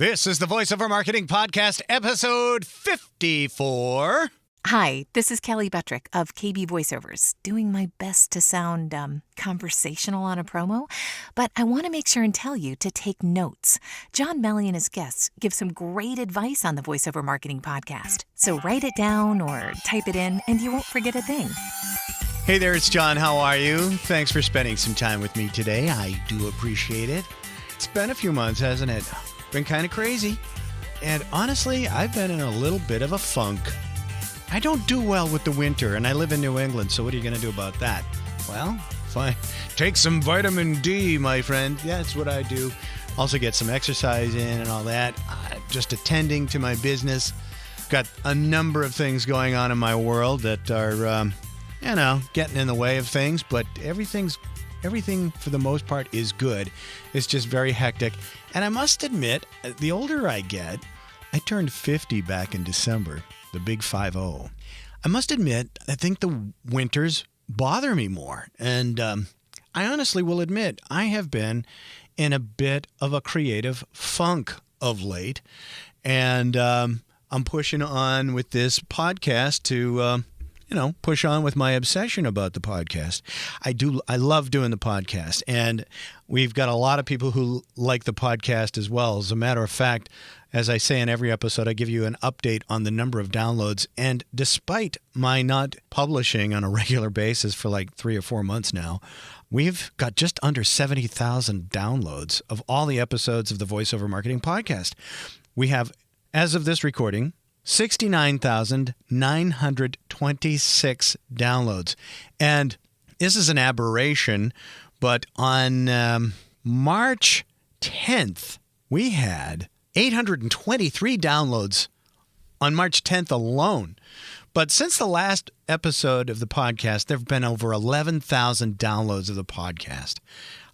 This is the Voiceover Marketing Podcast, episode 54. Hi, this is Kelly Buttrick of KB Voiceovers, doing my best to sound conversational on a promo, but I want to make sure and tell you to take notes. John Melly and his guests give some great advice on the Voiceover Marketing Podcast, so write it down or type it in and you won't forget a thing. Hey there, it's John. How are you? Thanks for spending some time with me today. I do appreciate it. It's been a few months, hasn't it? Been kind of crazy. And honestly, I've been in a little bit of a funk. I don't do well with the winter, and I live in New England, so what are you going to do about that? Well, fine. Take some vitamin D, my friend. Yeah, that's what I do. Also get some exercise in and all that. Just attending to my business. Got a number of things going on in my world that are, getting in the way of things, but everything for the most part is good. It's just very hectic. And I must admit, the older I get, I turned 50 back in December. The big 50. I must admit, I think the winters bother me more. And I honestly will admit, I have been in a bit of a creative funk of late. And I'm pushing on with this podcast to, push on with my obsession about the podcast. I love doing the podcast. And we've got a lot of people who like the podcast as well. As a matter of fact, as I say in every episode, I give you an update on the number of downloads. And despite my not publishing on a regular basis for like 3 or 4 months now, we've got just under 70,000 downloads of all the episodes of the Voiceover Marketing Podcast. We have, as of this recording, 69,926 downloads. And this is an aberration, but on March 10th, we had 823 downloads on March 10th alone. But since the last episode of the podcast, there have been over 11,000 downloads of the podcast.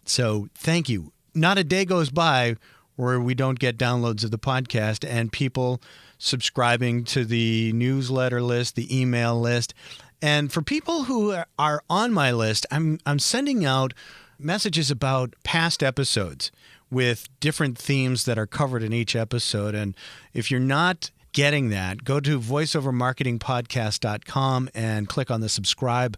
So thank you. Not a day goes by where we don't get downloads of the podcast and people subscribing to the newsletter list, the email list. And for people who are on my list, I'm sending out messages about past episodes with different themes that are covered in each episode. And if you're not getting that, go to voiceovermarketingpodcast.com and click on the subscribe,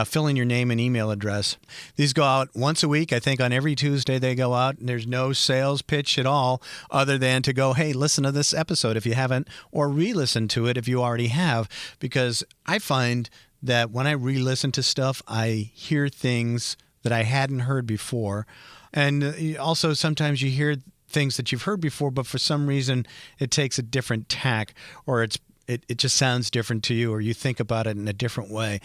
fill in your name and email address. These go out once a week. I think on every Tuesday they go out, and there's no sales pitch at all other than to go, hey, listen to this episode if you haven't, or re-listen to it if you already have, because I find that when I re-listen to stuff, I hear things that I hadn't heard before. And also sometimes you hear things that you've heard before, but for some reason it takes a different tack, or it just sounds different to you, or you think about it in a different way.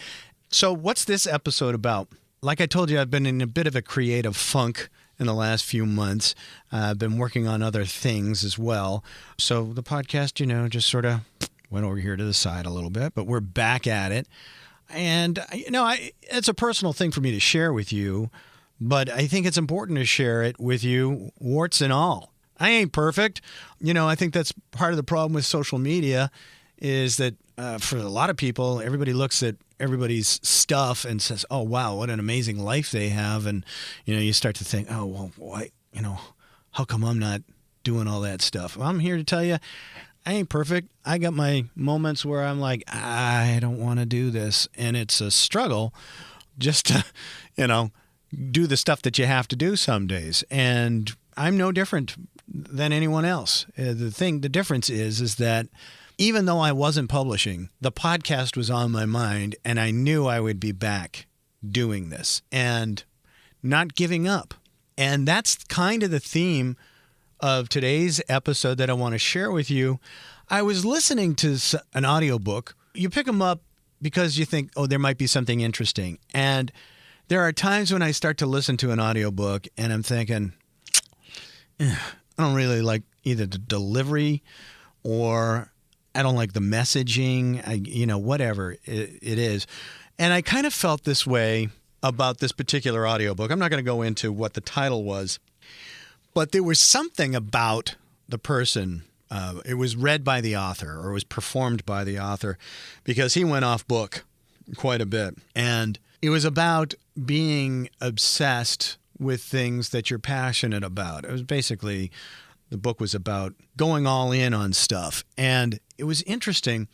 So what's this episode about? Like I told you, I've been in a bit of a creative funk in the last few months. I've been working on other things as well. So the podcast, just sort of went over here to the side a little bit, but we're back at it. And, it's a personal thing for me to share with you, but I think it's important to share it with you, warts and all. I ain't perfect. I think that's part of the problem with social media is that for a lot of people, everybody looks at everybody's stuff and says, oh, wow, what an amazing life they have. And, you start to think, oh, well, why, how come I'm not doing all that stuff? Well, I'm here to tell you, I ain't perfect. I got my moments where I'm like, I don't want to do this. And it's a struggle just to, do the stuff that you have to do some days. And I'm no different than anyone else. The difference is that even though I wasn't publishing, the podcast was on my mind, and I knew I would be back doing this and not giving up. And that's kind of the theme of today's episode that I want to share with you. I was listening to an audiobook. You pick them up because you think, oh, there might be something interesting. And there are times when I start to listen to an audiobook and I'm thinking, I don't really like either the delivery or I don't like the messaging, whatever it is. And I kind of felt this way about this particular audiobook. I'm not going to go into what the title was, but there was something about the person. It was read by the author, or was performed by the author, because he went off book quite a bit. And it was about being obsessed with things that you're passionate about. It was basically The book was about going all in on stuff. And it was interesting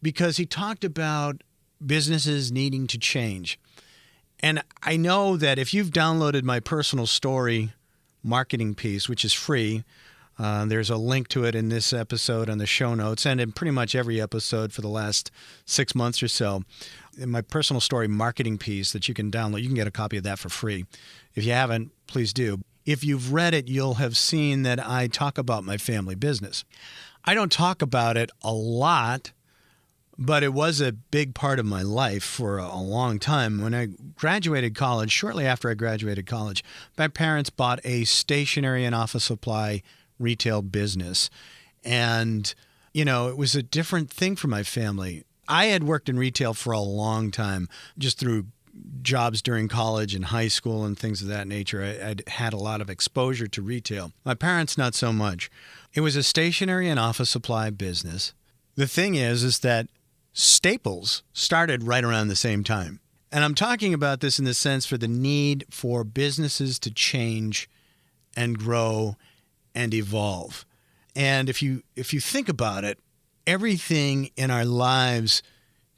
because he talked about businesses needing to change. And I know that if you've downloaded my personal story marketing piece, which is free, there's a link to it in this episode on the show notes and in pretty much every episode for the last 6 months or so. In my personal story marketing piece that you can download, you can get a copy of that for free. If you haven't, please do. If you've read it, you'll have seen that I talk about my family business. I don't talk about it a lot, but it was a big part of my life for a long time. When I graduated college, shortly after I graduated college, my parents bought a stationery and office supply retail business. And, it was a different thing for my family. I had worked in retail for a long time, just through jobs during college and high school and things of that nature. I'd had a lot of exposure to retail. My parents, not so much. It was a stationery and office supply business. The thing is that Staples started right around the same time. And I'm talking about this in the sense for the need for businesses to change and grow and evolve. And if you think about it, everything in our lives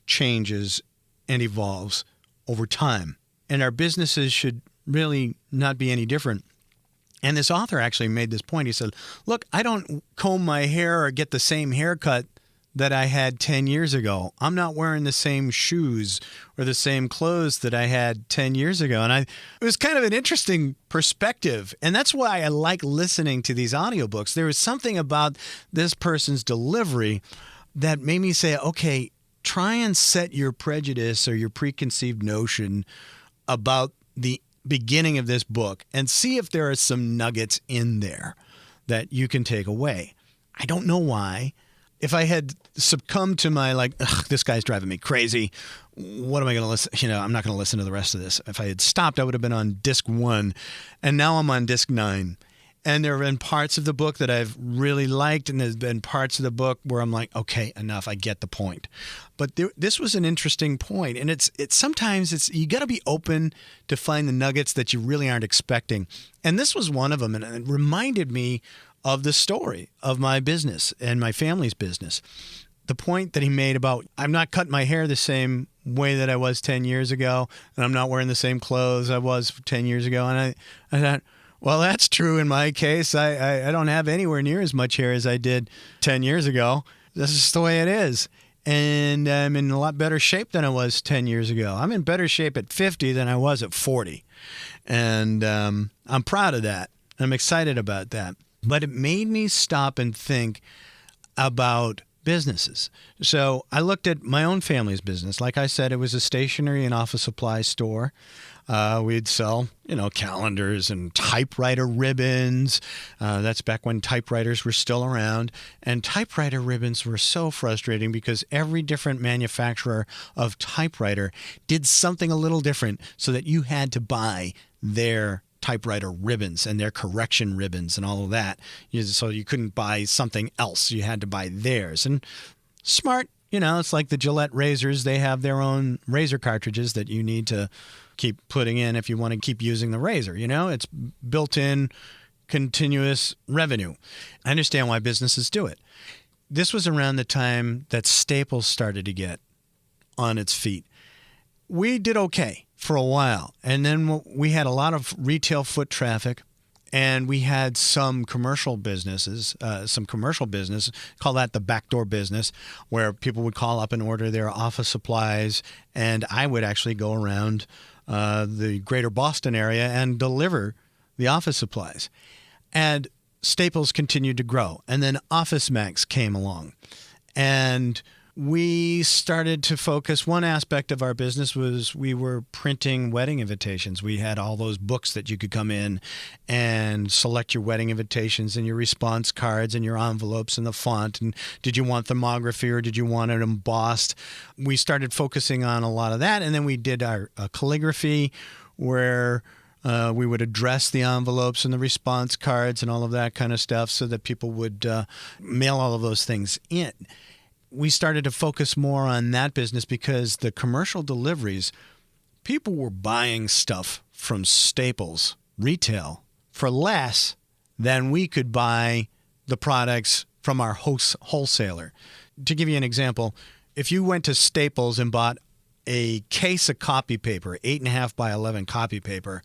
changes and evolves over time. And our businesses should really not be any different. And this author actually made this point. He said, look, I don't comb my hair or get the same haircut that I had 10 years ago. I'm not wearing the same shoes or the same clothes that I had 10 years ago. And it was kind of an interesting perspective. And that's why I like listening to these audiobooks. There was something about this person's delivery that made me say, okay, try and set your prejudice or your preconceived notion about the beginning of this book and see if there are some nuggets in there that you can take away. I don't know why. If I had succumbed to my this guy's driving me crazy, what am I going to listen? I'm not going to listen to the rest of this. If I had stopped, I would have been on disc 1, and now I'm on disc 9. And there have been parts of the book that I've really liked, and there's been parts of the book where I'm like, okay, enough, I get the point. But this was an interesting point, and it's sometimes you got to be open to find the nuggets that you really aren't expecting. And this was one of them, and it reminded me of the story of my business and my family's business. The point that he made about I'm not cutting my hair the same way that I was 10 years ago, and I'm not wearing the same clothes I was 10 years ago. And I thought, well, that's true in my case. I don't have anywhere near as much hair as I did 10 years ago. This is just the way it is. And I'm in a lot better shape than I was 10 years ago. I'm in better shape at 50 than I was at 40. And I'm proud of that. I'm excited about that. But it made me stop and think about businesses. So I looked at my own family's business. Like I said, it was a stationery and office supply store. We'd sell, calendars and typewriter ribbons. That's back when typewriters were still around. And typewriter ribbons were so frustrating because every different manufacturer of typewriter did something a little different so that you had to buy their typewriter ribbons and their correction ribbons and all of that. So you couldn't buy something else. You had to buy theirs. And smart, it's like the Gillette razors. They have their own razor cartridges that you need to keep putting in if you want to keep using the razor. It's built-in continuous revenue. I understand why businesses do it. This was around the time that Staples started to get on its feet. We did okay for a while. And then we had a lot of retail foot traffic, and we had some commercial business, call that the backdoor business, where people would call up and order their office supplies, and I would actually go around the greater Boston area and deliver the office supplies. And Staples continued to grow, and then Office Max came along. And we started to focus. One aspect of our business was we were printing wedding invitations. We had all those books that you could come in and select your wedding invitations and your response cards and your envelopes and the font. And did you want thermography or did you want it embossed? We started focusing on a lot of that. And then we did our calligraphy where we would address the envelopes and the response cards and all of that kind of stuff so that people would mail all of those things in. We started to focus more on that business because the commercial deliveries, people were buying stuff from Staples retail for less than we could buy the products from our wholesaler. To give you an example, if you went to Staples and bought a case of copy paper, 8.5 by 11 copy paper,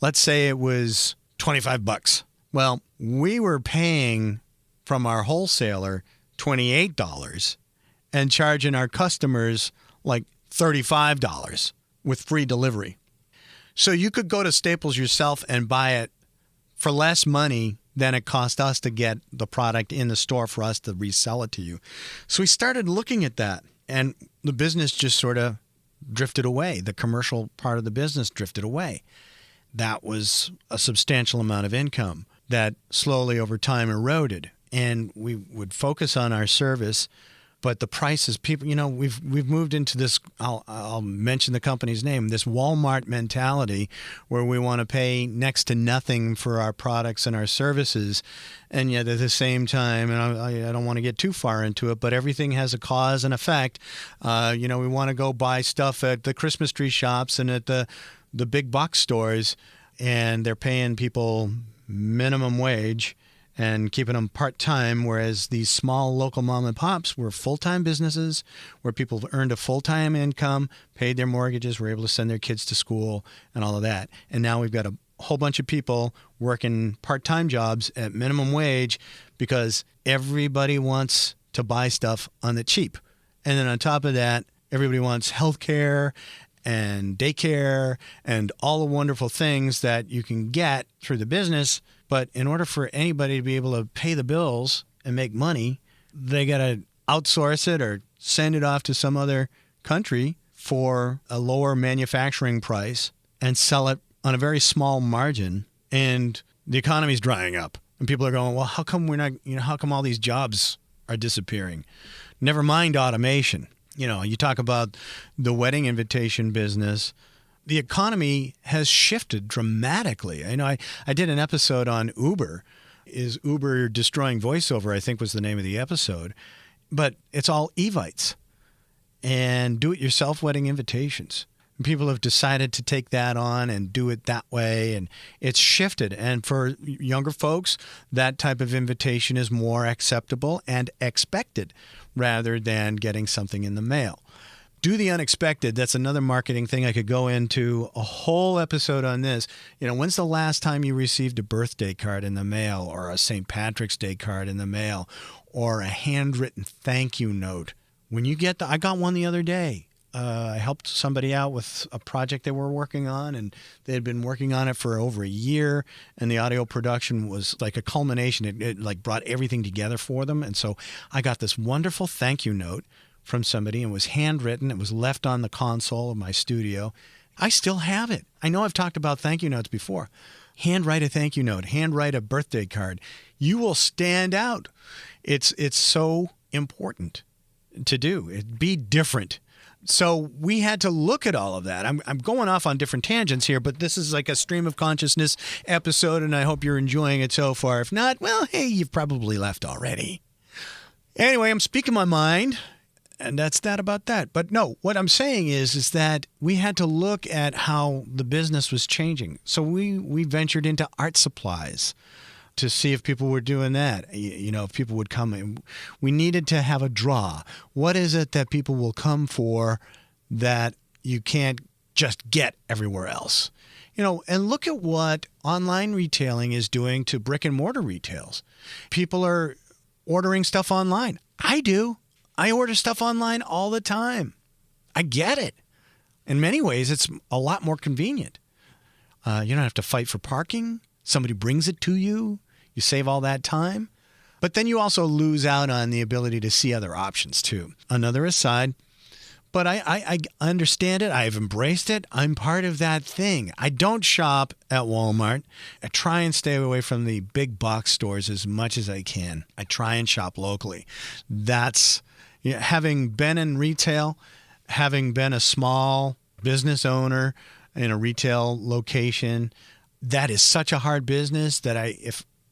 let's say it was $25. Well, we were paying from our wholesaler $28 and charging our customers like $35 with free delivery. So you could go to Staples yourself and buy it for less money than it cost us to get the product in the store for us to resell it to you. So we started looking at that, and the business just sort of drifted away. The commercial part of the business drifted away. That was a substantial amount of income that slowly over time eroded. And we would focus on our service, but the prices, people, we've moved into this, I'll mention the company's name, this Walmart mentality where we want to pay next to nothing for our products and our services. And yet at the same time, and I don't want to get too far into it, but everything has a cause and effect. We want to go buy stuff at the Christmas tree shops and at the big box stores, and they're paying people minimum wage and keeping them part-time, whereas these small local mom and pops were full-time businesses where people earned a full-time income, paid their mortgages, were able to send their kids to school and all of that. And now we've got a whole bunch of people working part-time jobs at minimum wage because everybody wants to buy stuff on the cheap. And then on top of that, everybody wants health care and daycare and all the wonderful things that you can get through the business. But in order for anybody to be able to pay the bills and make money, they got to outsource it or send it off to some other country for a lower manufacturing price and sell it on a very small margin. And the economy's drying up. And people are going, well, how come how come all these jobs are disappearing? Never mind automation. You talk about the wedding invitation business. The economy has shifted dramatically. I did an episode on Uber. Is Uber destroying voiceover, I think was the name of the episode. But it's all Evites and do-it-yourself wedding invitations. And people have decided to take that on and do it that way, and it's shifted. And for younger folks, that type of invitation is more acceptable and expected rather than getting something in the mail. Do the unexpected. That's another marketing thing. I could go into a whole episode on this. When's the last time you received a birthday card in the mail or a St. Patrick's Day card in the mail or a handwritten thank you note? When you get I got one the other day. I helped somebody out with a project they were working on, and they had been working on it for over a year, and the audio production was like a culmination. It like brought everything together for them. And so I got this wonderful thank you note from somebody, and it was handwritten. It was left on the console of my studio. I still have it. I know I've talked about thank you notes before. Handwrite a thank you note. Handwrite a birthday card. You will stand out. It's so important to do. Be different. So we had to look at all of that. I'm going off on different tangents here, but this is like a stream of consciousness episode, and I hope you're enjoying it so far. If not, well, hey, you've probably left already. Anyway, I'm speaking my mind. And that's that about that. But no, what I'm saying is that we had to look at how the business was changing. So we ventured into art supplies to see if people were doing that. If people would come in. We needed to have a draw. What is it that people will come for that you can't just get everywhere else? And look at what online retailing is doing to brick and mortar retails. People are ordering stuff online. I do. I order stuff online all the time. I get it. In many ways, it's a lot more convenient. You don't have to fight for parking. Somebody brings it to you. You save all that time. But then you also lose out on the ability to see other options too. Another aside, but I understand it. I've embraced it. I'm part of that thing. I don't shop at Walmart. I try and stay away from the big box stores as much as I can. I try and shop locally. That's... having been in retail, having been a small business owner in a retail location, that is such a hard business that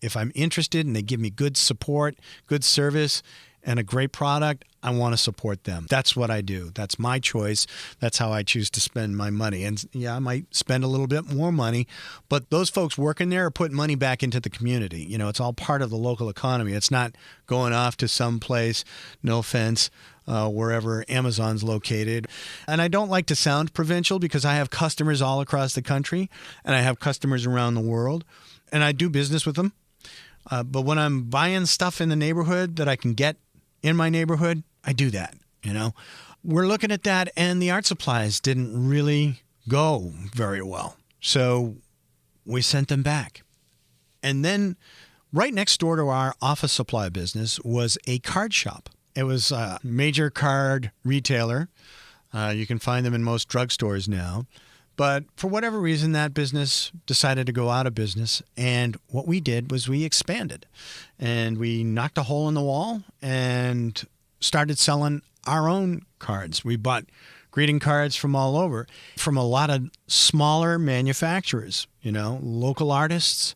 if I'm interested and they give me good support, good service, and a great product, I want to support them. That's what I do. That's my choice. That's how I choose to spend my money. And yeah, I might spend a little bit more money, but those folks working there are putting money back into the community. You know, it's all part of the local economy. It's not going off to some place, no offense, wherever Amazon's located. And I don't like to sound provincial because I have customers all across the country and I have customers around the world and I do business with them. But when I'm buying stuff in the neighborhood that I can get in my neighborhood, I do that, you know. We're looking at that, and the art supplies didn't really go very well. So we sent them back. And then right next door to our office supply business was a card shop. It was a major card retailer. You can find them in most drugstores now. But for whatever reason, that business decided to go out of business. And what we did was we expanded. And we knocked a hole in the wall and started selling our own cards. We bought greeting cards from all over, from a lot of smaller manufacturers, you know, local artists,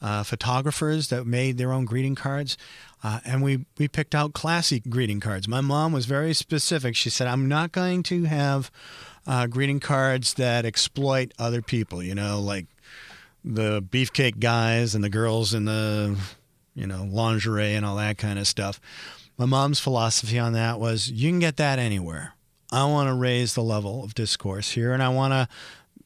photographers that made their own greeting cards. And we picked out classy greeting cards. My mom was very specific. She said, I'm not going to have greeting cards that exploit other people, you know, like the beefcake guys and the girls in the, you know, lingerie and all that kind of stuff. My mom's philosophy on that was, you can get that anywhere. I want to raise the level of discourse here, and I want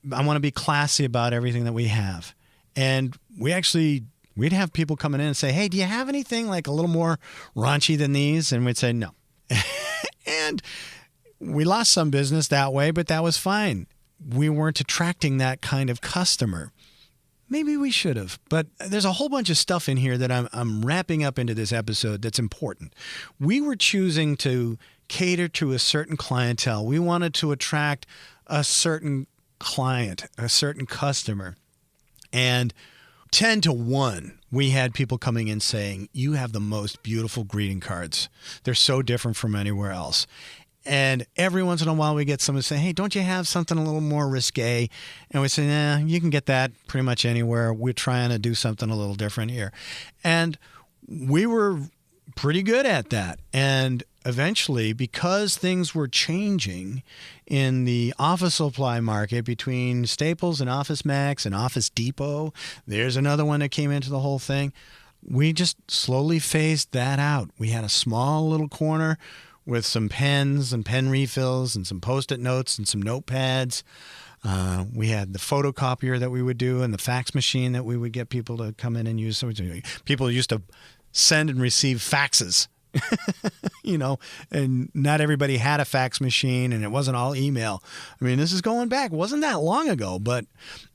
to be classy about everything that we have. And we'd have people coming in and say, hey, do you have anything like a little more raunchy than these? And we'd say no. And we lost some business that way, but that was fine. We weren't attracting that kind of customer. Maybe we should have, but there's a whole bunch of stuff in here that I'm wrapping up into this episode that's important. We were choosing to cater to a certain clientele. We wanted to attract a certain client, a certain customer. And 10 to 1, we had people coming in saying, you have the most beautiful greeting cards. They're so different from anywhere else. And every once in a while we get someone saying, hey, don't you have something a little more risque? And we say, nah, you can get that pretty much anywhere. We're trying to do something a little different here. And we were pretty good at that. And eventually, because things were changing in the office supply market between Staples and Office Max and Office Depot, there's another one that came into the whole thing. We just slowly phased that out. We had a small little corner with some pens and pen refills and some Post-it notes and some notepads. We had the photocopier that we would do and the fax machine that we would get people to come in and use. So people used to send and receive faxes, you know, and not everybody had a fax machine and it wasn't all email. I mean, this is going back. It wasn't that long ago, but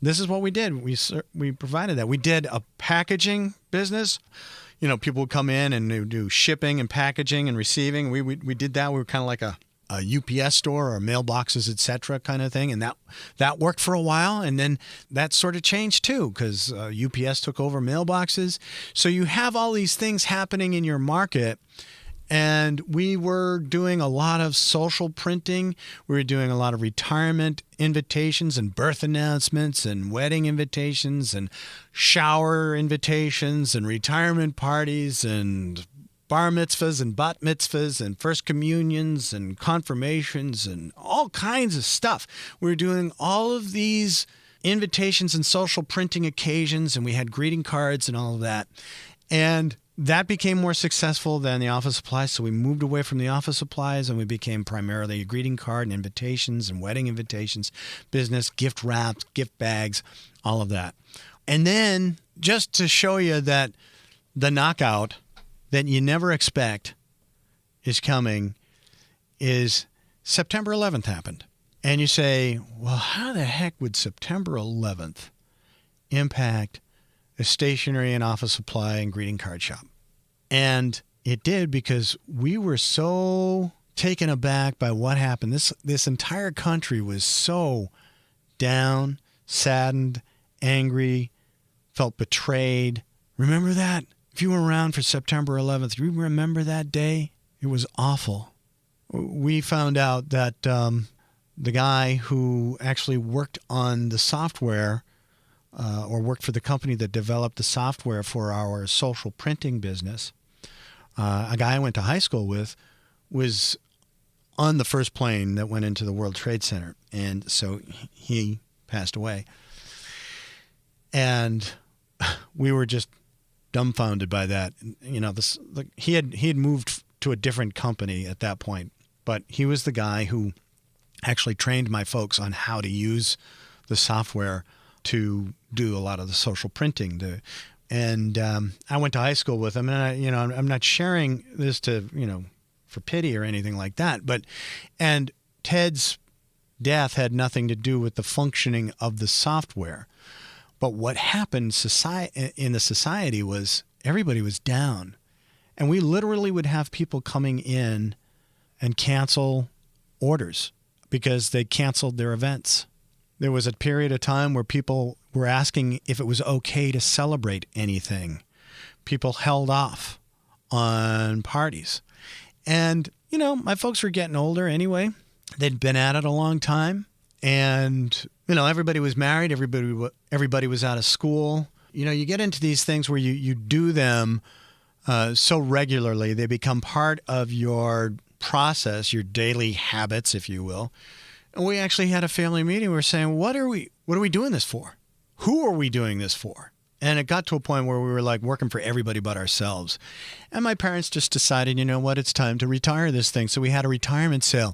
this is what we did. We provided that. We did a packaging business. You know, people would come in and they would do shipping and packaging and receiving. We did that. We were kind of like a UPS store or mailboxes, et cetera, kind of thing. And that worked for a while. And then that sort of changed too, because UPS took over mailboxes. So you have all these things happening in your market. And we were doing a lot of social printing. We were doing a lot of retirement invitations and birth announcements and wedding invitations and shower invitations and retirement parties and bar mitzvahs and bat mitzvahs and first communions and confirmations and all kinds of stuff. We were doing all of these invitations and social printing occasions, and we had greeting cards and all of that. And that became more successful than the office supplies, so we moved away from the office supplies and we became primarily a greeting card and invitations and wedding invitations business, gift wraps, gift bags, all of that. And then just to show you that the knockout that you never expect is coming is September 11th happened. And you say, well, how the heck would September 11th impact a stationery and office supply and greeting card shop? And it did, because we were so taken aback by what happened. This entire country was so down, saddened, angry, felt betrayed. Remember that? If you were around for September 11th, you remember that day? It was awful. We found out that the guy who actually worked on the software or worked for the company that developed the software for our social printing business a guy I went to high school with was on the first plane that went into the World Trade Center. And so he passed away. And we were just dumbfounded by that. You know, he had moved to a different company at that point, but he was the guy who actually trained my folks on how to use the software to do a lot of the social printing. And I went to high school with him, and I'm not sharing this to, for pity or anything like that, and Ted's death had nothing to do with the functioning of the software. But what happened in the society was everybody was down. And we literally would have people coming in and cancel orders because they canceled their events. There was a period of time where people were asking if it was okay to celebrate anything. People held off on parties. And, my folks were getting older anyway. They'd been at it a long time. And, everybody was married. Everybody was out of school. You get into these things where you do them so regularly. They become part of your process, your daily habits, if you will. And we actually had a family meeting. We were saying, what are we doing this for? Who are we doing this for? And it got to a point where we were like working for everybody but ourselves. And my parents just decided, you know what, it's time to retire this thing. So we had a retirement sale.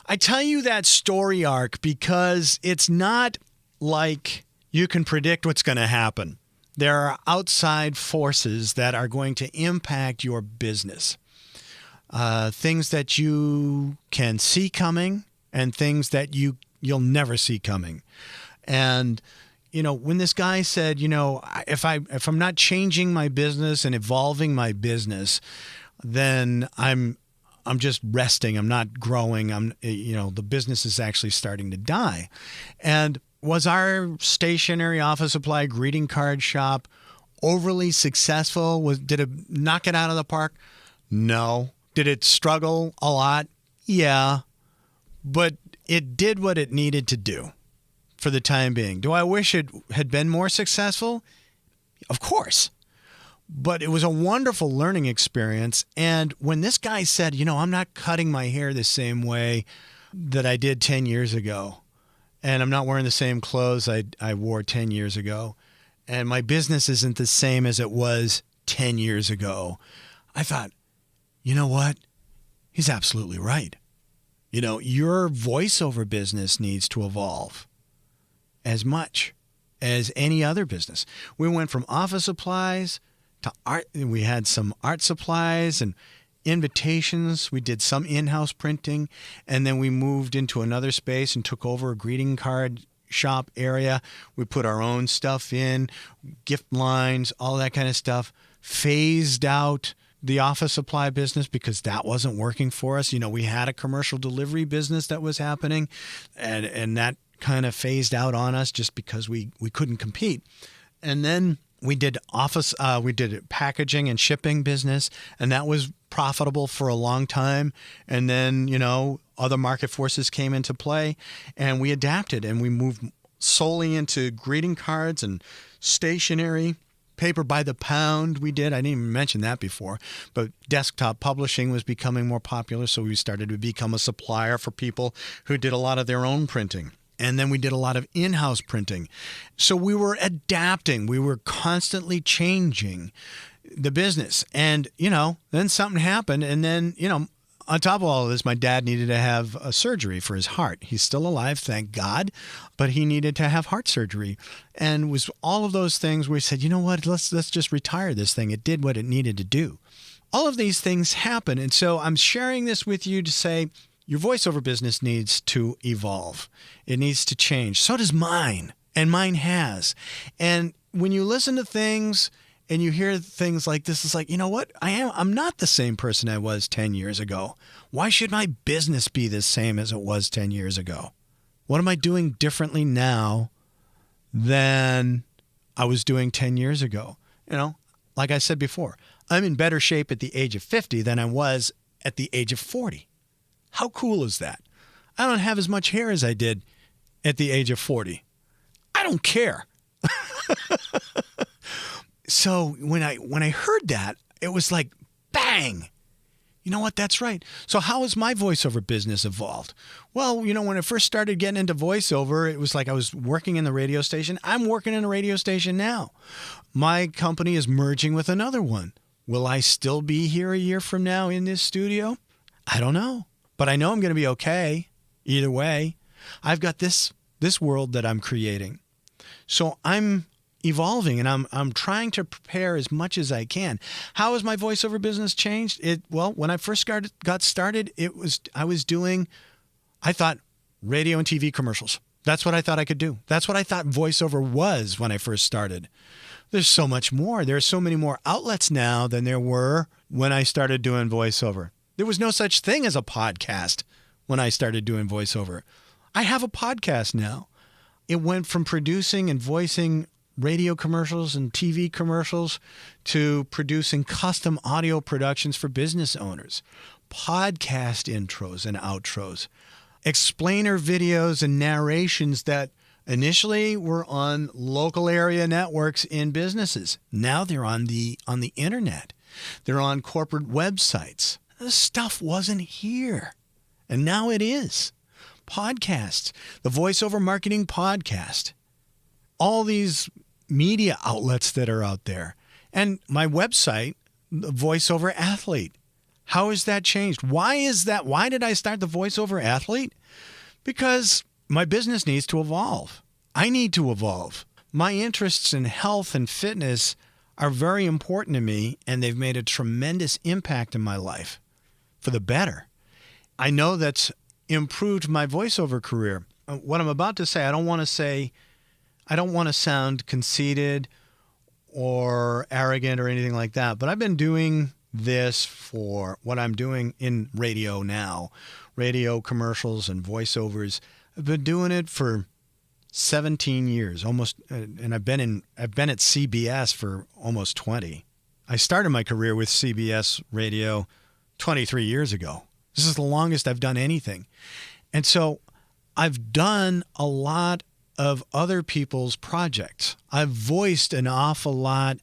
I tell you that story arc because it's not like you can predict what's going to happen. There are outside forces that are going to impact your business. Things that you can see coming and things that you'll never see coming. And when this guy said, if I'm not changing my business and evolving my business, then I'm just resting. I'm not growing. The business is actually starting to die. And was our stationery office supply greeting card shop overly successful? Did it knock it out of the park? No. Did it struggle a lot? Yeah. But it did what it needed to do for the time being. Do I wish it had been more successful? Of course. But it was a wonderful learning experience. And when this guy said, I'm not cutting my hair the same way that I did 10 years ago, and I'm not wearing the same clothes I wore 10 years ago, and my business isn't the same as it was 10 years ago, I thought, you know what? He's absolutely right. Your voiceover business needs to evolve as much as any other business. We went from office supplies to art. We had some art supplies and invitations. We did some in-house printing, and then we moved into another space and took over a greeting card shop area. We put our own stuff in, gift lines, all that kind of stuff. Phased out the office supply business because that wasn't working for us. We had a commercial delivery business that was happening, and that kind of phased out on us just because we couldn't compete. And then we did packaging and shipping business, and that was profitable for a long time. And then, other market forces came into play, and we adapted, and we moved solely into greeting cards and stationery. Paper by the pound we did. I didn't even mention that before. But desktop publishing was becoming more popular, so we started to become a supplier for people who did a lot of their own printing. And then we did a lot of in-house printing. So we were adapting. We were constantly changing the business. And, then something happened. And then, on top of all of this, my dad needed to have a surgery for his heart. He's still alive, thank God, but he needed to have heart surgery. And was all of those things we said, you know what, let's just retire this thing. It did what it needed to do. All of these things happen. And so I'm sharing this with you to say your voiceover business needs to evolve. It needs to change. So does mine, and mine has. And when you listen to things and you hear things like this, it's like, you know what? I'm not the same person I was 10 years ago. Why should my business be the same as it was 10 years ago? What am I doing differently now than I was doing 10 years ago? Like I said before, I'm in better shape at the age of 50 than I was at the age of 40. How cool is that? I don't have as much hair as I did at the age of 40. I don't care. So when I heard that, it was like bang. You know what? That's right. So how has my voiceover business evolved? Well, when I first started getting into voiceover, it was like I was working in the radio station. I'm working in a radio station now. My company is merging with another one. Will I still be here a year from now in this studio? I don't know. But I know I'm going to be okay either way. I've got this world that I'm creating. So I'm evolving, and I'm trying to prepare as much as I can. How has my voiceover business changed? Well, when I first got started, I thought radio and TV commercials. That's what I thought I could do. That's what I thought voiceover was when I first started. There's so much more. There are so many more outlets now than there were when I started doing voiceover. There was no such thing as a podcast when I started doing voiceover. I have a podcast now. It went from producing and voicing radio commercials and TV commercials to producing custom audio productions for business owners, podcast intros and outros, explainer videos and narrations that initially were on local area networks in businesses. Now they're on the internet. They're on corporate websites. This stuff wasn't here, and now it is. Podcasts, the Voiceover Marketing Podcast, all these media outlets that are out there. And my website, the Voiceover Athlete. How has that changed? Why is that? Why did I start the Voiceover Athlete? Because my business needs to evolve. I need to evolve. My interests in health and fitness are very important to me, and they've made a tremendous impact in my life for the better. I know that's improved my voiceover career. What I'm about to say, I don't want to sound conceited or arrogant or anything like that, but I've been doing this for what I'm doing in radio now, radio commercials and voiceovers. I've been doing it for 17 years, almost, and I've been at CBS for almost 20. I started my career with CBS Radio 23 years ago. This is the longest I've done anything. And so I've done a lot of other people's projects. I've voiced an awful lot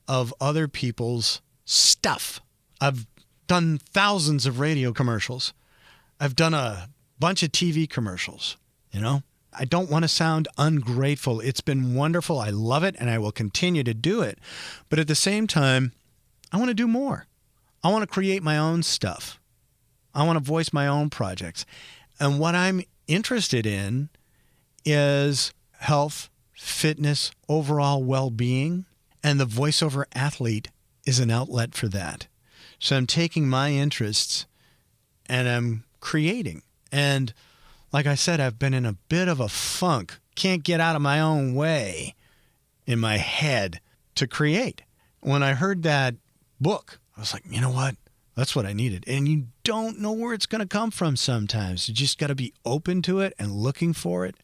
of other people's stuff. I've done thousands of radio commercials. I've done a bunch of TV commercials, I don't want to sound ungrateful. It's been wonderful. I love it, and I will continue to do it. But at the same time, I want to do more. I want to create my own stuff. I want to voice my own projects. And what I'm interested in is health, fitness, overall well-being, and the Voiceover Athlete is an outlet for that. So I'm taking my interests and I'm creating. And like I said, I've been in a bit of a funk. Can't get out of my own way in my head to create. When I heard that book, I was like, you know what? That's what I needed. And you don't know where it's going to come from sometimes. You just got to be open to it and looking for it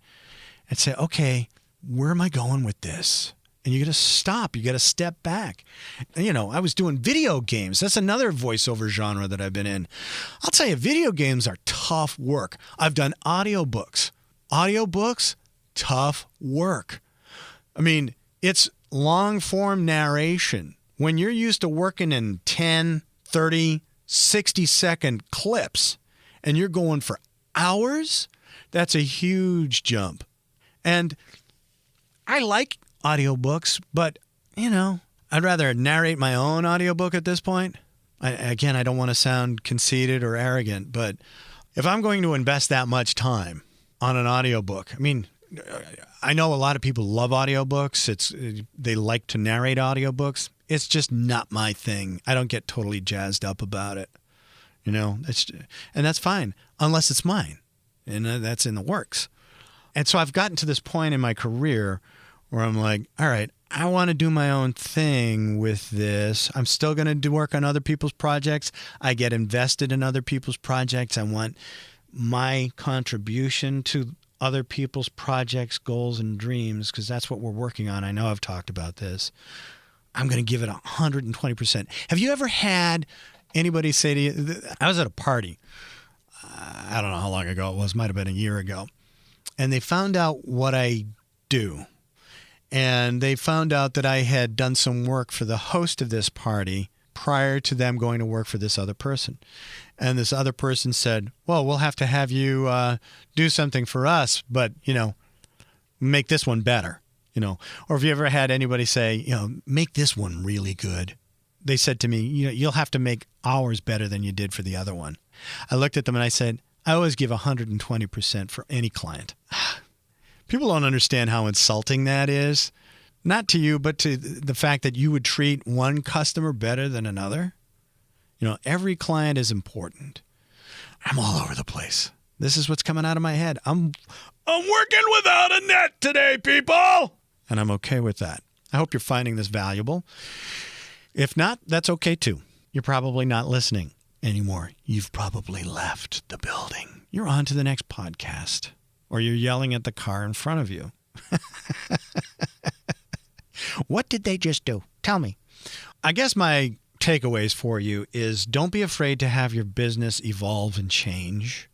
and say, okay, where am I going with this? And you got to stop. You got to step back. I was doing video games. That's another voiceover genre that I've been in. I'll tell you, video games are tough work. I've done audiobooks. Audiobooks, tough work. I mean, it's long-form narration. When you're used to working in 10, 30, 60-second clips, and you're going for hours, that's a huge jump. And I like audiobooks, but, I'd rather narrate my own audiobook at this point. I don't want to sound conceited or arrogant, but if I'm going to invest that much time on an audiobook, I know a lot of people love audiobooks. They like to narrate audiobooks. It's just not my thing. I don't get totally jazzed up about it. And that's fine, unless it's mine, and that's in the works. And so I've gotten to this point in my career where I'm like, all right, I want to do my own thing with this. I'm still going to work on other people's projects. I get invested in other people's projects. I want my contribution to other people's projects, goals, and dreams, because that's what we're working on. I know I've talked about this. I'm going to give it 120%. Have you ever had anybody say to you, I was at a party, I don't know how long ago it was, might have been a year ago, and they found out what I do. And they found out that I had done some work for the host of this party prior to them going to work for this other person. And this other person said, well, we'll have to have you do something for us, but, make this one better, Or have you ever had anybody say, make this one really good? They said to me, you'll have to make ours better than you did for the other one. I looked at them and I said, I always give 120% for any client. People don't understand how insulting that is. Not to you, but to the fact that you would treat one customer better than another. Every client is important. I'm all over the place. This is what's coming out of my head. I'm working without a net today, people. And I'm okay with that. I hope you're finding this valuable. If not, that's okay too. You're probably not listening anymore. You've probably left the building. You're on to the next podcast. Or you're yelling at the car in front of you. What did they just do? Tell me. I guess my takeaways for you is don't be afraid to have your business evolve and change.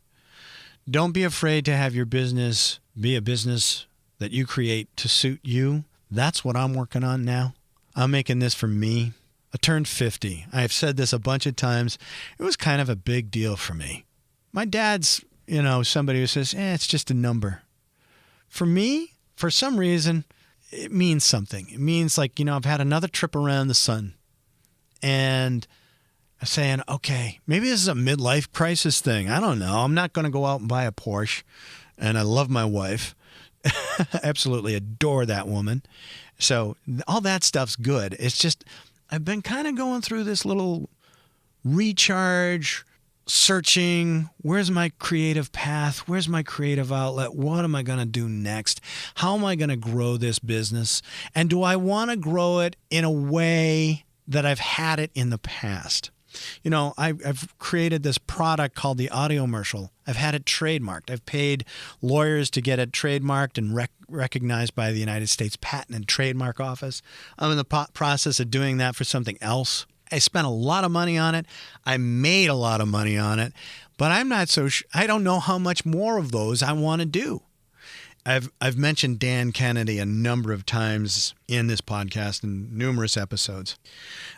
Don't be afraid to have your business be a business that you create to suit you. That's what I'm working on now. I'm making this for me. I turned 50. I've said this a bunch of times. It was kind of a big deal for me. My dad's, somebody who says, it's just a number. For me, for some reason, it means something. It means like, I've had another trip around the sun. And I'm saying, okay, maybe this is a midlife crisis thing. I don't know. I'm not going to go out and buy a Porsche. And I love my wife. Absolutely adore that woman. So all that stuff's good. It's just, I've been kind of going through this little recharge, searching, where's my creative path? Where's my creative outlet? What am I going to do next? How am I going to grow this business? And do I want to grow it in a way that I've had it in the past? I've created this product called the Audiomercial. I've had it trademarked. I've paid lawyers to get it trademarked and recognized by the United States Patent and Trademark Office. I'm in the process of doing that for something else. I spent a lot of money on it. I made a lot of money on it, but I'm not so I don't know how much more of those I want to do. I've mentioned Dan Kennedy a number of times in this podcast in numerous episodes.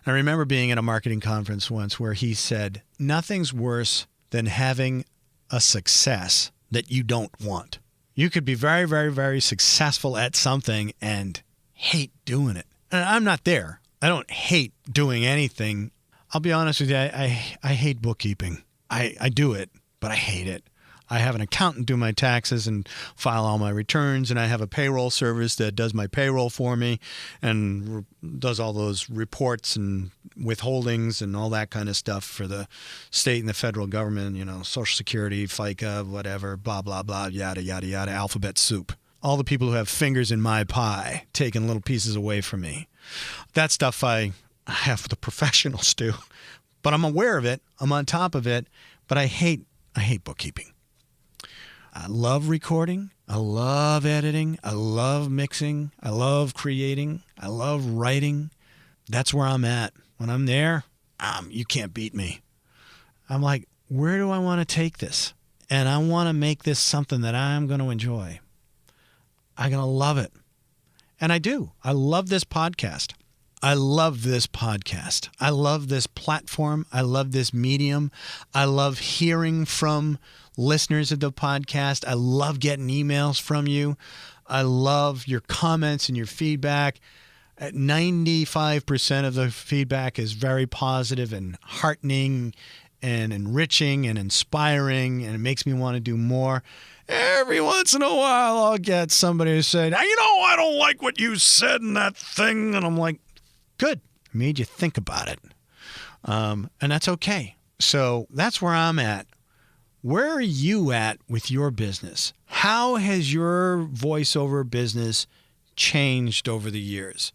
I remember being at a marketing conference once where he said, nothing's worse than having a success that you don't want. You could be very, very, very successful at something and hate doing it. And I'm not there. I don't hate doing anything. I'll be honest with you. I hate bookkeeping. I do it, but I hate it. I have an accountant do my taxes and file all my returns, and I have a payroll service that does my payroll for me and does all those reports and withholdings and all that kind of stuff for the state and the federal government, Social Security, FICA, whatever, blah, blah, blah, yada, yada, yada, alphabet soup. All the people who have fingers in my pie taking little pieces away from me. That stuff I have the professionals do, but I'm aware of it. I'm on top of it, but I hate bookkeeping. I love recording. I love editing. I love mixing. I love creating. I love writing. That's where I'm at. When I'm there, you can't beat me. I'm like, where do I want to take this? And I want to make this something that I'm going to enjoy. I'm going to love it. And I do. I love this podcast. I love this podcast. I love this platform. I love this medium. I love hearing from listeners of the podcast. I love getting emails from you. I love your comments and your feedback. 95% of the feedback is very positive and heartening and enriching and inspiring, and it makes me want to do more. Every once in a while, I'll get somebody who said, I don't like what you said in that thing. And I'm like, good. I made you think about it. And that's okay. So that's where I'm at. Where are you at with your business? How has your voiceover business changed over the years?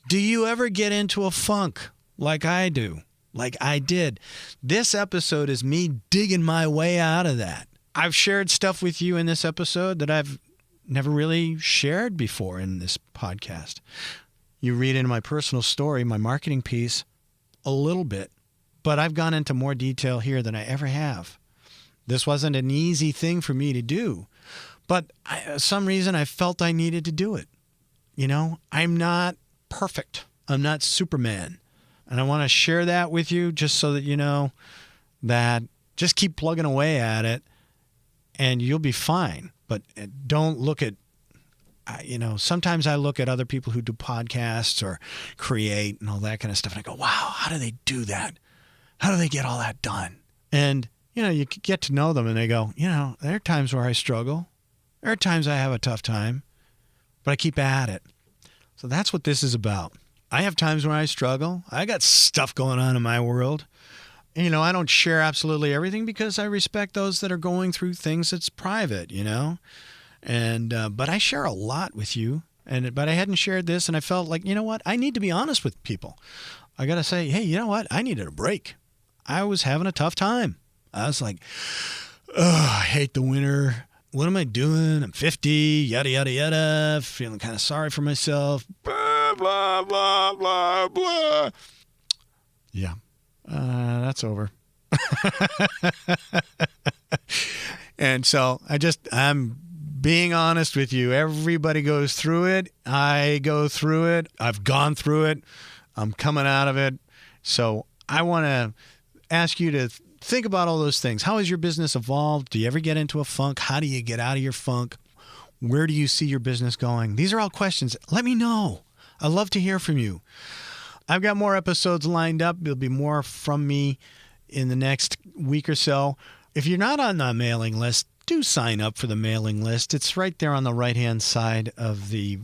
Do you ever get into a funk like I do, like I did? This episode is me digging my way out of that. I've shared stuff with you in this episode that I've never really shared before in this podcast. You read in my personal story, my marketing piece, a little bit, but I've gone into more detail here than I ever have. This wasn't an easy thing for me to do, but for some reason I felt I needed to do it. I'm not perfect. I'm not Superman. And I want to share that with you just so that you know that just keep plugging away at it and you'll be fine. But don't look at, sometimes I look at other people who do podcasts or create and all that kind of stuff. And I go, wow, how do they do that? How do they get all that done? And, you get to know them and they go, there are times where I struggle. There are times I have a tough time, but I keep at it. So that's what this is about. I have times when I struggle. I got stuff going on in my world. And, I don't share absolutely everything because I respect those that are going through things that's private, And but I share a lot with you. But I hadn't shared this, and I felt like, what? I need to be honest with people. I got to say, hey, you know what? I needed a break. I was having a tough time. I was like, I hate the winter. What am I doing? I'm 50, yada, yada, yada, feeling kind of sorry for myself. Blah, blah, blah, blah, blah. Yeah, that's over. And so I'm being honest with you. Everybody goes through it. I go through it. I've gone through it. I'm coming out of it. So I want to ask you to think about all those things. How has your business evolved? Do you ever get into a funk? How do you get out of your funk? Where do you see your business going? These are all questions. Let me know. I'd love to hear from you. I've got more episodes lined up. There'll be more from me in the next week or so. If you're not on the mailing list, do sign up for the mailing list. It's right there on the right-hand side of the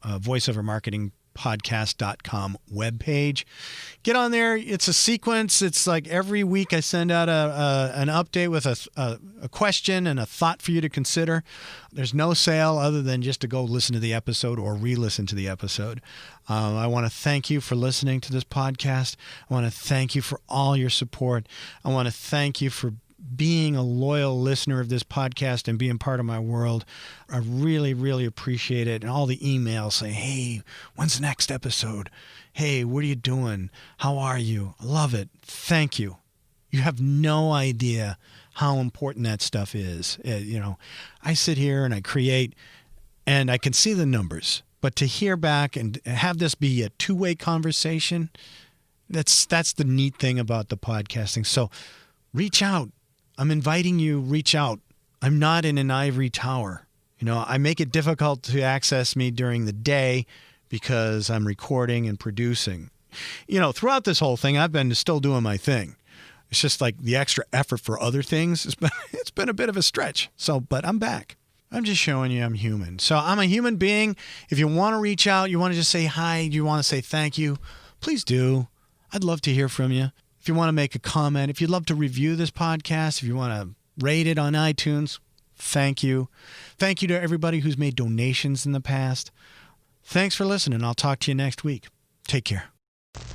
voiceovermarketingpodcast.com webpage. Get on there. It's a sequence. It's like every week I send out an update with a question and a thought for you to consider. There's no sale other than just to go listen to the episode or re-listen to the episode. I want to thank you for listening to this podcast. I want to thank you for all your support. I want to thank you for being a loyal listener of this podcast and being part of my world. I really, really appreciate it. And all the emails saying, hey, when's the next episode? Hey, what are you doing? How are you? I love it. Thank you. You have no idea how important that stuff is. I sit here and I create and I can see the numbers, but to hear back and have this be a two-way conversation, that's the neat thing about the podcasting. So reach out. I'm inviting you, reach out. I'm not in an ivory tower. I make it difficult to access me during the day because I'm recording and producing. Throughout this whole thing, I've been still doing my thing. It's just like the extra effort for other things. It's been a bit of a stretch. But I'm back. I'm just showing you I'm human. So I'm a human being. If you want to reach out, you want to just say hi, you want to say thank you, please do. I'd love to hear from you. If you want to make a comment, if you'd love to review this podcast, if you want to rate it on iTunes, thank you. Thank you to everybody who's made donations in the past. Thanks for listening. I'll talk to you next week. Take care.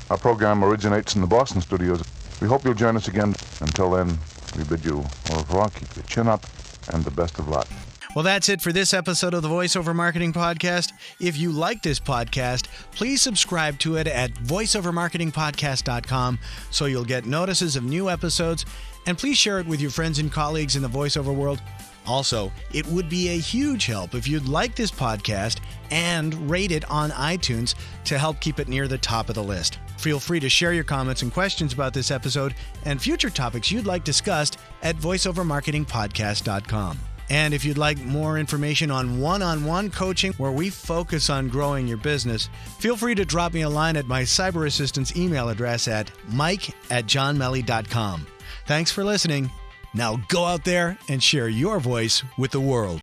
Our program originates in the Boston studios. We hope you'll join us again. Until then, we bid you au revoir, keep your chin up, and the best of luck. Well, that's it for this episode of the Voice Over Marketing Podcast. If you like this podcast, please subscribe to it at voiceovermarketingpodcast.com so you'll get notices of new episodes, and please share it with your friends and colleagues in the voiceover world. Also, it would be a huge help if you'd like this podcast and rate it on iTunes to help keep it near the top of the list. Feel free to share your comments and questions about this episode and future topics you'd like discussed at voiceovermarketingpodcast.com. And if you'd like more information on one-on-one coaching where we focus on growing your business, feel free to drop me a line at my cyber assistant's email address at mike@johnmelly.com. Thanks for listening. Now go out there and share your voice with the world.